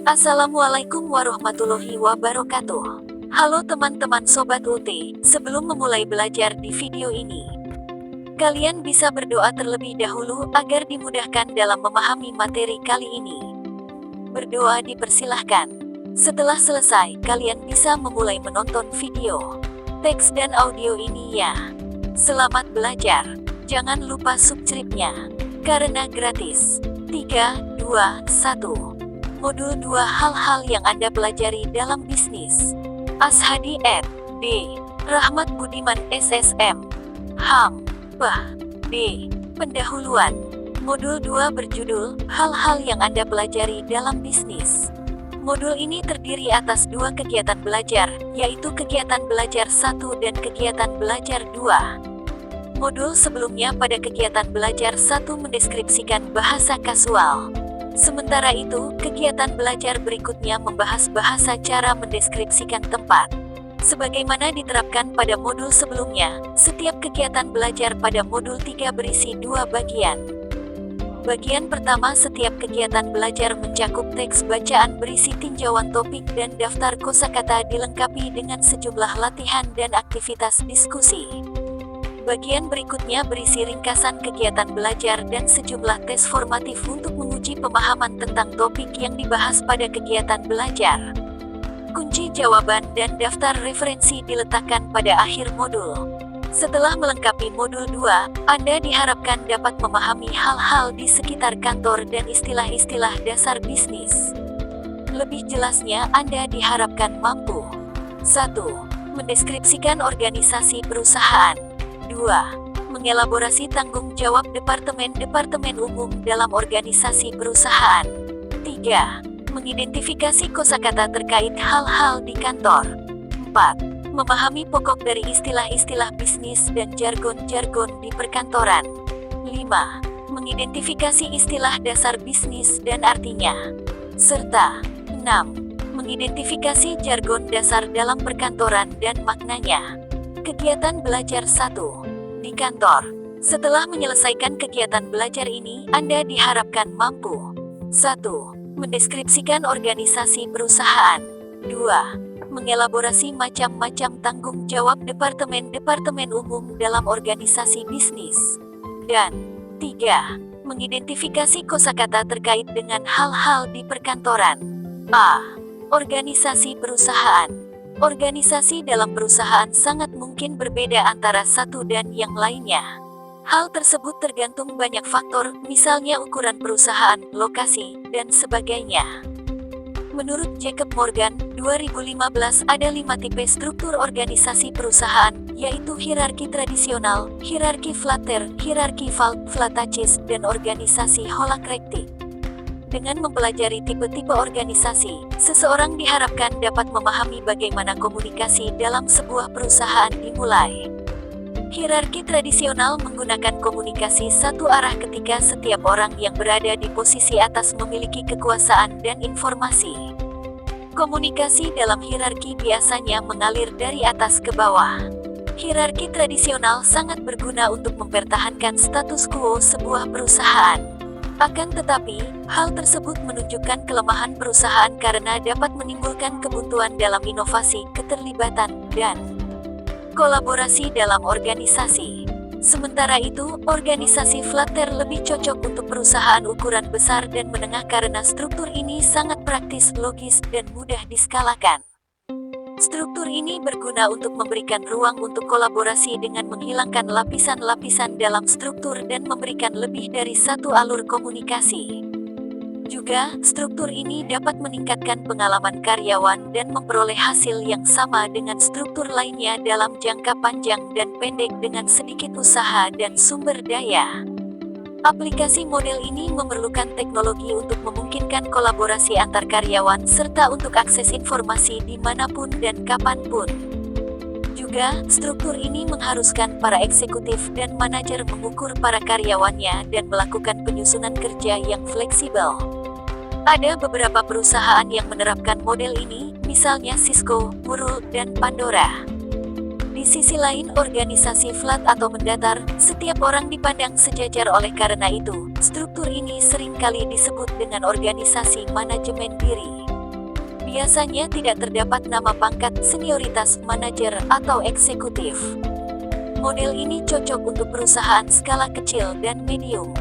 Assalamualaikum warahmatullahi wabarakatuh. Halo teman-teman Sobat UT, sebelum memulai belajar di video ini, kalian bisa berdoa terlebih dahulu agar dimudahkan dalam memahami materi kali ini. Berdoa dipersilahkan. Setelah selesai, kalian bisa memulai menonton video, teks dan audio ini ya. Selamat belajar. Jangan lupa subscribe-nya, karena gratis. 3, 2, 1. Modul 2 hal-hal yang Anda pelajari dalam bisnis. Ashadi ed. D. Rahmat Budiman SSM. Ham. Bah. D. Pendahuluan. Modul 2 berjudul hal-hal yang Anda pelajari dalam bisnis. Modul ini terdiri atas dua kegiatan belajar, yaitu kegiatan belajar 1 dan kegiatan belajar 2. Modul sebelumnya pada kegiatan belajar 1 mendeskripsikan bahasa kasual. Sementara itu, kegiatan belajar berikutnya membahas bahasa cara mendeskripsikan tempat. Sebagaimana diterapkan pada modul sebelumnya, setiap kegiatan belajar pada modul 3 berisi 2 bagian. Bagian pertama, setiap kegiatan belajar mencakup teks bacaan berisi tinjauan topik dan daftar kosakata dilengkapi dengan sejumlah latihan dan aktivitas diskusi. Bagian berikutnya berisi ringkasan kegiatan belajar dan sejumlah tes formatif untuk menguji pemahaman tentang topik yang dibahas pada kegiatan belajar. Kunci jawaban dan daftar referensi diletakkan pada akhir modul. Setelah melengkapi modul 2, Anda diharapkan dapat memahami hal-hal di sekitar kantor dan istilah-istilah dasar bisnis. Lebih jelasnya, Anda diharapkan mampu 1. Mendeskripsikan organisasi perusahaan. 2. Mengelaborasi tanggung jawab departemen-departemen umum dalam organisasi perusahaan. 3. Mengidentifikasi kosakata terkait hal-hal di kantor. 4. Memahami pokok dari istilah-istilah bisnis dan jargon-jargon di perkantoran. 5. Mengidentifikasi istilah dasar bisnis dan artinya. Serta 6. Mengidentifikasi jargon dasar dalam perkantoran dan maknanya. Kegiatan belajar 1. Di kantor. Setelah menyelesaikan kegiatan belajar ini, Anda diharapkan mampu 1. Mendeskripsikan organisasi perusahaan. 2. Mengelaborasi macam-macam tanggung jawab departemen-departemen umum dalam organisasi bisnis. Dan 3. Mengidentifikasi kosakata terkait dengan hal-hal di perkantoran. A. Organisasi perusahaan. Organisasi dalam perusahaan sangat mungkin berbeda antara satu dan yang lainnya. Hal tersebut tergantung banyak faktor, misalnya ukuran perusahaan, lokasi, dan sebagainya. Menurut Jacob Morgan, 2015 ada 5 tipe struktur organisasi perusahaan, yaitu hierarki tradisional, hierarki flatter, hierarki flatachis, dan organisasi holacratic. Dengan mempelajari tipe-tipe organisasi, seseorang diharapkan dapat memahami bagaimana komunikasi dalam sebuah perusahaan dimulai. Hierarki tradisional menggunakan komunikasi satu arah ketika setiap orang yang berada di posisi atas memiliki kekuasaan dan informasi. Komunikasi dalam hierarki biasanya mengalir dari atas ke bawah. Hierarki tradisional sangat berguna untuk mempertahankan status quo sebuah perusahaan. Akan tetapi, hal tersebut menunjukkan kelemahan perusahaan karena dapat menimbulkan kebuntuan dalam inovasi, keterlibatan, dan kolaborasi dalam organisasi. Sementara itu, organisasi flatter lebih cocok untuk perusahaan ukuran besar dan menengah karena struktur ini sangat praktis, logis, dan mudah diskalakan. Struktur ini berguna untuk memberikan ruang untuk kolaborasi dengan menghilangkan lapisan-lapisan dalam struktur dan memberikan lebih dari satu alur komunikasi. Juga, struktur ini dapat meningkatkan pengalaman karyawan dan memperoleh hasil yang sama dengan struktur lainnya dalam jangka panjang dan pendek dengan sedikit usaha dan sumber daya. Aplikasi model ini memerlukan teknologi untuk memungkinkan kolaborasi antar karyawan serta untuk akses informasi dimanapun dan kapanpun. Juga, struktur ini mengharuskan para eksekutif dan manajer mengukur para karyawannya dan melakukan penyusunan kerja yang fleksibel. Ada beberapa perusahaan yang menerapkan model ini, misalnya Cisco, Murul, dan Pandora. Di sisi lain, organisasi flat atau mendatar, setiap orang dipandang sejajar. Oleh karena itu, struktur ini seringkali disebut dengan organisasi manajemen diri. Biasanya tidak terdapat nama pangkat, senioritas, manajer, atau eksekutif. Model ini cocok untuk perusahaan skala kecil dan medium.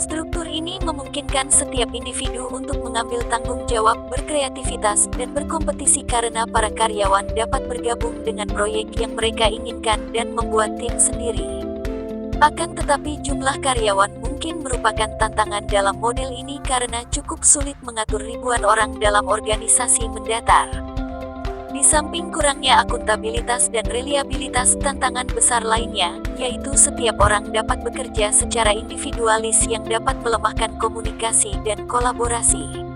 Struktur ini memungkinkan setiap individu untuk mengambil tanggung jawab, berkreativitas, dan berkompetisi karena para karyawan dapat bergabung dengan proyek yang mereka inginkan dan membuat tim sendiri. Akan tetapi jumlah karyawan mungkin merupakan tantangan dalam model ini karena cukup sulit mengatur ribuan orang dalam organisasi mendatar. Di samping kurangnya akuntabilitas dan reliabilitas, tantangan besar lainnya, yaitu setiap orang dapat bekerja secara individualis yang dapat melemahkan komunikasi dan kolaborasi.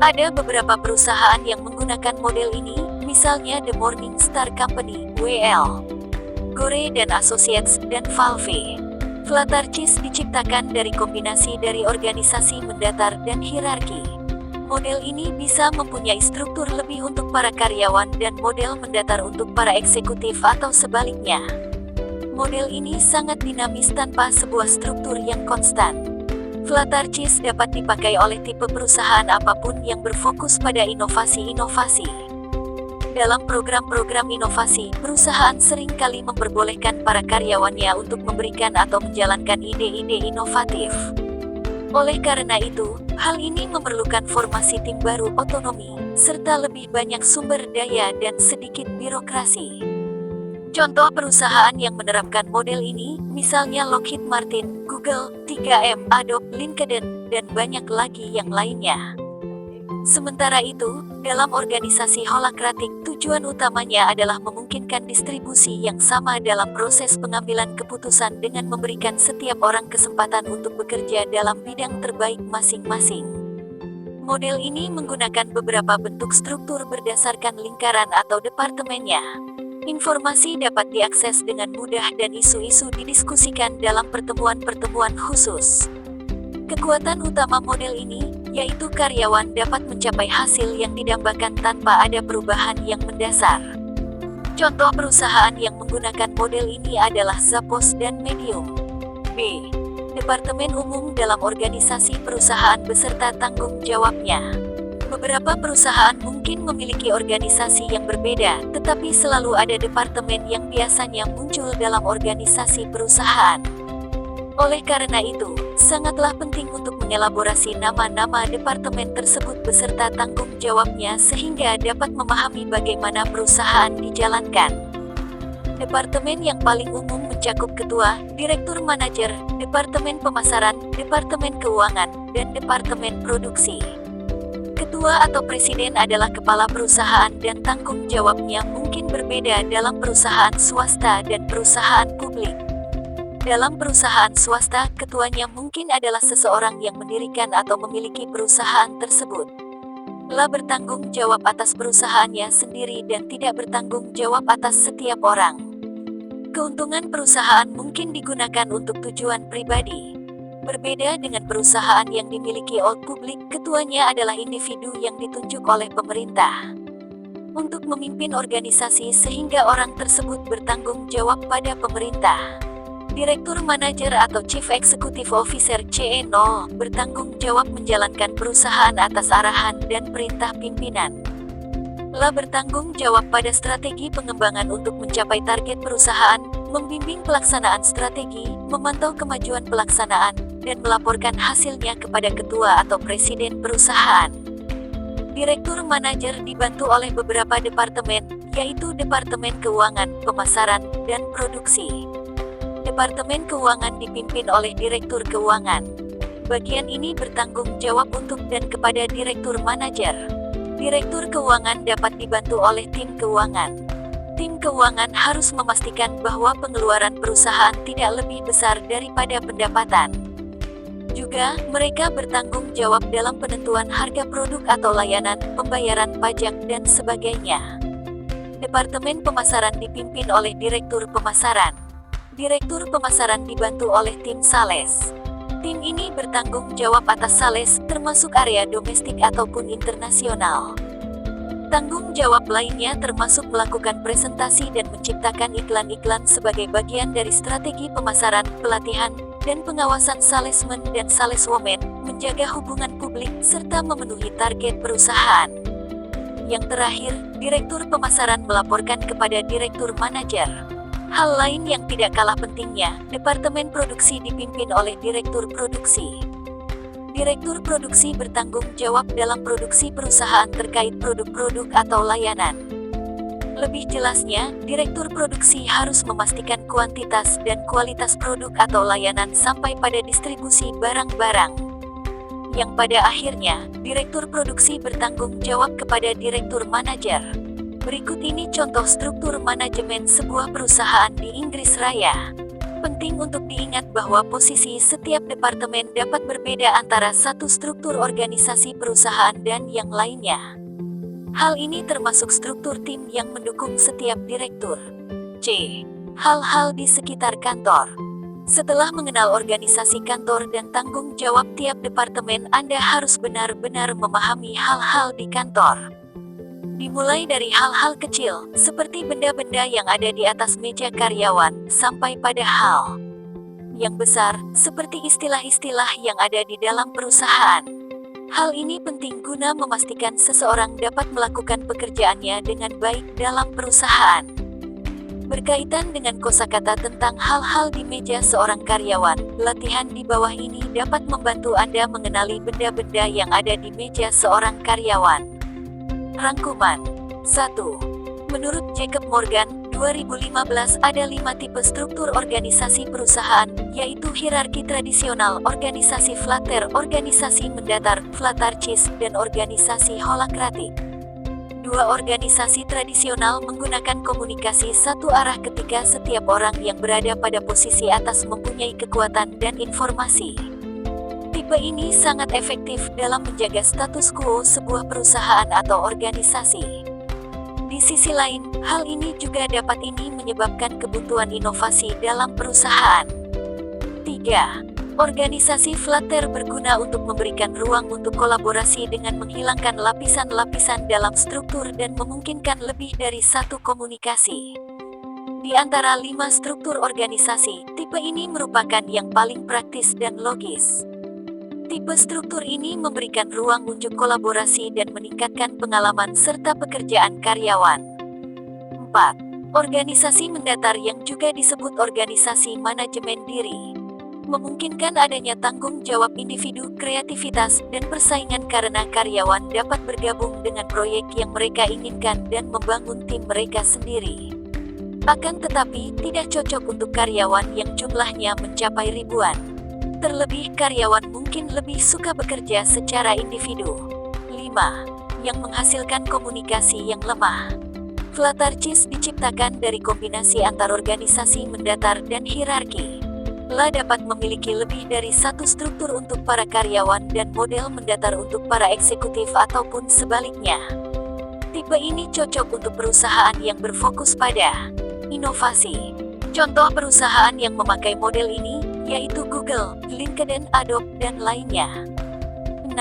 Ada beberapa perusahaan yang menggunakan model ini, misalnya The Morning Star Company, WL, Gore dan Associates, dan Valve. Flutter Cheese diciptakan dari kombinasi dari organisasi mendatar dan hierarki. Model ini bisa mempunyai struktur lebih untuk para karyawan dan model mendatar untuk para eksekutif atau sebaliknya. Model ini sangat dinamis tanpa sebuah struktur yang konstan. Flutter Cheese dapat dipakai oleh tipe perusahaan apapun yang berfokus pada inovasi-inovasi. Dalam program-program inovasi, perusahaan seringkali memperbolehkan para karyawannya untuk memberikan atau menjalankan ide-ide inovatif. Oleh karena itu, hal ini memerlukan formasi tim baru, otonomi, serta lebih banyak sumber daya dan sedikit birokrasi. Contoh perusahaan yang menerapkan model ini, misalnya Lockheed Martin, Google, 3M, Adobe, LinkedIn, dan banyak lagi yang lainnya. Sementara itu, dalam organisasi holakratik, tujuan utamanya adalah memungkinkan distribusi yang sama dalam proses pengambilan keputusan dengan memberikan setiap orang kesempatan untuk bekerja dalam bidang terbaik masing-masing. Model ini menggunakan beberapa bentuk struktur berdasarkan lingkaran atau departemennya. Informasi dapat diakses dengan mudah dan isu-isu didiskusikan dalam pertemuan-pertemuan khusus. Kekuatan utama model ini, yaitu karyawan dapat mencapai hasil yang didambakan tanpa ada perubahan yang mendasar. Contoh perusahaan yang menggunakan model ini adalah Zappos dan Medium. B. Departemen Umum dalam organisasi perusahaan beserta tanggung jawabnya. Beberapa perusahaan mungkin memiliki organisasi yang berbeda, tetapi selalu ada departemen yang biasanya muncul dalam organisasi perusahaan. Oleh karena itu, sangatlah penting untuk mengelaborasi nama-nama departemen tersebut beserta tanggung jawabnya sehingga dapat memahami bagaimana perusahaan dijalankan. Departemen yang paling umum mencakup ketua, direktur manajer, departemen pemasaran, departemen keuangan, dan departemen produksi. Ketua atau presiden adalah kepala perusahaan dan tanggung jawabnya mungkin berbeda dalam perusahaan swasta dan perusahaan publik. Dalam perusahaan swasta, ketuanya mungkin adalah seseorang yang mendirikan atau memiliki perusahaan tersebut. Ia bertanggung jawab atas perusahaannya sendiri dan tidak bertanggung jawab atas setiap orang. Keuntungan perusahaan mungkin digunakan untuk tujuan pribadi. Berbeda dengan perusahaan yang dimiliki oleh publik, ketuanya adalah individu yang ditunjuk oleh pemerintah untuk memimpin organisasi sehingga orang tersebut bertanggung jawab pada pemerintah. Direktur Manajer atau Chief Executive Officer (CEO) bertanggung jawab menjalankan perusahaan atas arahan dan perintah pimpinan. Ia bertanggung jawab pada strategi pengembangan untuk mencapai target perusahaan, membimbing pelaksanaan strategi, memantau kemajuan pelaksanaan, dan melaporkan hasilnya kepada ketua atau presiden perusahaan. Direktur Manajer dibantu oleh beberapa departemen, yaitu Departemen Keuangan, Pemasaran, dan Produksi. Departemen Keuangan dipimpin oleh Direktur Keuangan. Bagian ini bertanggung jawab untuk dan kepada Direktur Manajer. Direktur Keuangan dapat dibantu oleh tim keuangan. Tim keuangan harus memastikan bahwa pengeluaran perusahaan tidak lebih besar daripada pendapatan. Juga, mereka bertanggung jawab dalam penentuan harga produk atau layanan, pembayaran pajak, dan sebagainya. Departemen Pemasaran dipimpin oleh Direktur Pemasaran. Direktur Pemasaran dibantu oleh tim sales. Tim ini bertanggung jawab atas sales, termasuk area domestik ataupun internasional. Tanggung jawab lainnya termasuk melakukan presentasi dan menciptakan iklan-iklan sebagai bagian dari strategi pemasaran, pelatihan, dan pengawasan salesman dan saleswoman, menjaga hubungan publik, serta memenuhi target perusahaan. Yang terakhir, direktur pemasaran melaporkan kepada direktur manajer. Hal lain yang tidak kalah pentingnya, departemen produksi dipimpin oleh direktur produksi. Direktur produksi bertanggung jawab dalam produksi perusahaan terkait produk-produk atau layanan. Lebih jelasnya, direktur produksi harus memastikan kuantitas dan kualitas produk atau layanan sampai pada distribusi barang-barang. Yang pada akhirnya, direktur produksi bertanggung jawab kepada direktur manajer. Berikut ini contoh struktur manajemen sebuah perusahaan di Inggris Raya. Penting untuk diingat bahwa posisi setiap departemen dapat berbeda antara satu struktur organisasi perusahaan dan yang lainnya. Hal ini termasuk struktur tim yang mendukung setiap direktur. C. Hal-hal di sekitar kantor. Setelah mengenal organisasi kantor dan tanggung jawab tiap departemen, Anda harus benar-benar memahami hal-hal di kantor. Dimulai dari hal-hal kecil, seperti benda-benda yang ada di atas meja karyawan, sampai pada hal yang besar, seperti istilah-istilah yang ada di dalam perusahaan. Hal ini penting guna memastikan seseorang dapat melakukan pekerjaannya dengan baik dalam perusahaan. Berkaitan dengan kosakata tentang hal-hal di meja seorang karyawan, latihan di bawah ini dapat membantu Anda mengenali benda-benda yang ada di meja seorang karyawan. Rangkuman 1. Menurut Jacob Morgan, 2015 ada 5 tipe struktur organisasi perusahaan, yaitu hierarki tradisional, organisasi flatter, organisasi mendatar, flatarchis, dan organisasi holakratik. 2. Organisasi tradisional menggunakan komunikasi satu arah ketika setiap orang yang berada pada posisi atas mempunyai kekuatan dan informasi. Tipe ini sangat efektif dalam menjaga status quo sebuah perusahaan atau organisasi. Di sisi lain, hal ini juga dapat menyebabkan kebutuhan inovasi dalam perusahaan. 3. Organisasi flatter berguna untuk memberikan ruang untuk kolaborasi dengan menghilangkan lapisan-lapisan dalam struktur dan memungkinkan lebih dari satu komunikasi. Di antara 5 struktur organisasi, tipe ini merupakan yang paling praktis dan logis. Tipe struktur ini memberikan ruang untuk kolaborasi dan meningkatkan pengalaman serta pekerjaan karyawan. 4. Organisasi mendatar yang juga disebut organisasi manajemen diri. Memungkinkan adanya tanggung jawab individu, kreativitas, dan persaingan karena karyawan dapat bergabung dengan proyek yang mereka inginkan dan membangun tim mereka sendiri. Akan tetapi, tidak cocok untuk karyawan yang jumlahnya mencapai ribuan. Terlebih karyawan mungkin lebih suka bekerja secara individu. 5. Yang menghasilkan komunikasi yang lemah. Flatarchis diciptakan dari kombinasi antar organisasi mendatar dan hierarki. La dapat memiliki lebih dari satu struktur untuk para karyawan dan model mendatar untuk para eksekutif ataupun sebaliknya. Tipe ini cocok untuk perusahaan yang berfokus pada inovasi. Contoh perusahaan yang memakai model ini yaitu Google, LinkedIn, Adobe, dan lainnya. 6.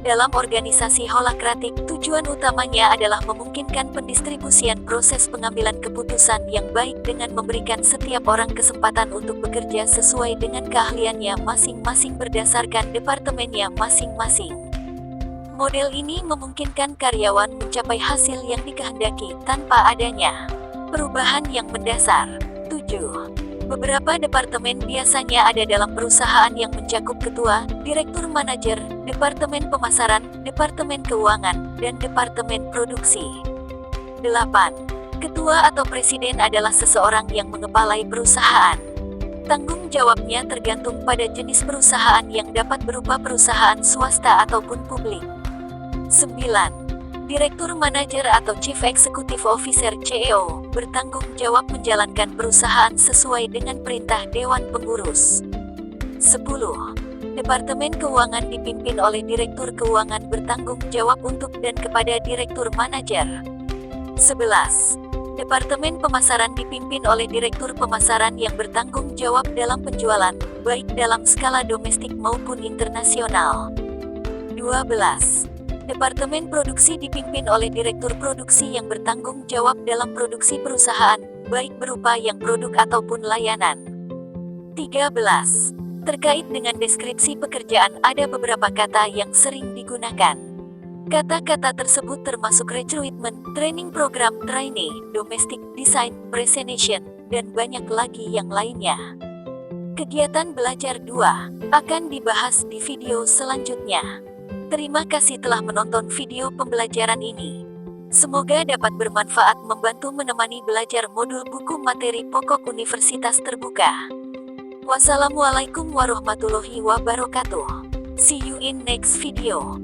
Dalam organisasi holakratik, tujuan utamanya adalah memungkinkan pendistribusian proses pengambilan keputusan yang baik dengan memberikan setiap orang kesempatan untuk bekerja sesuai dengan keahliannya masing-masing berdasarkan departemennya masing-masing. Model ini memungkinkan karyawan mencapai hasil yang dikehendaki tanpa adanya perubahan yang mendasar. 7. Beberapa departemen biasanya ada dalam perusahaan yang mencakup ketua, direktur manajer, departemen pemasaran, departemen keuangan, dan departemen produksi. 8. Ketua atau presiden adalah seseorang yang mengepalai perusahaan. Tanggung jawabnya tergantung pada jenis perusahaan yang dapat berupa perusahaan swasta ataupun publik. 9. Direktur manajer atau Chief Executive Officer CEO, bertanggung jawab menjalankan perusahaan sesuai dengan perintah Dewan Pengurus. 10. Departemen Keuangan dipimpin oleh Direktur Keuangan bertanggung jawab untuk dan kepada Direktur Manajer. 11. Departemen Pemasaran dipimpin oleh Direktur Pemasaran yang bertanggung jawab dalam penjualan, baik dalam skala domestik maupun internasional. 12. Departemen Produksi dipimpin oleh Direktur Produksi yang bertanggung jawab dalam produksi perusahaan, baik berupa yang produk ataupun layanan. 13. Terkait dengan deskripsi pekerjaan ada beberapa kata yang sering digunakan. Kata-kata tersebut termasuk recruitment, training program, trainee, domestic, design, presentation, dan banyak lagi yang lainnya. Kegiatan belajar 2 akan dibahas di video selanjutnya. Terima kasih telah menonton video pembelajaran ini. Semoga dapat bermanfaat membantu menemani belajar modul buku materi pokok Universitas Terbuka. Wassalamualaikum warahmatullahi wabarakatuh. See you in next video.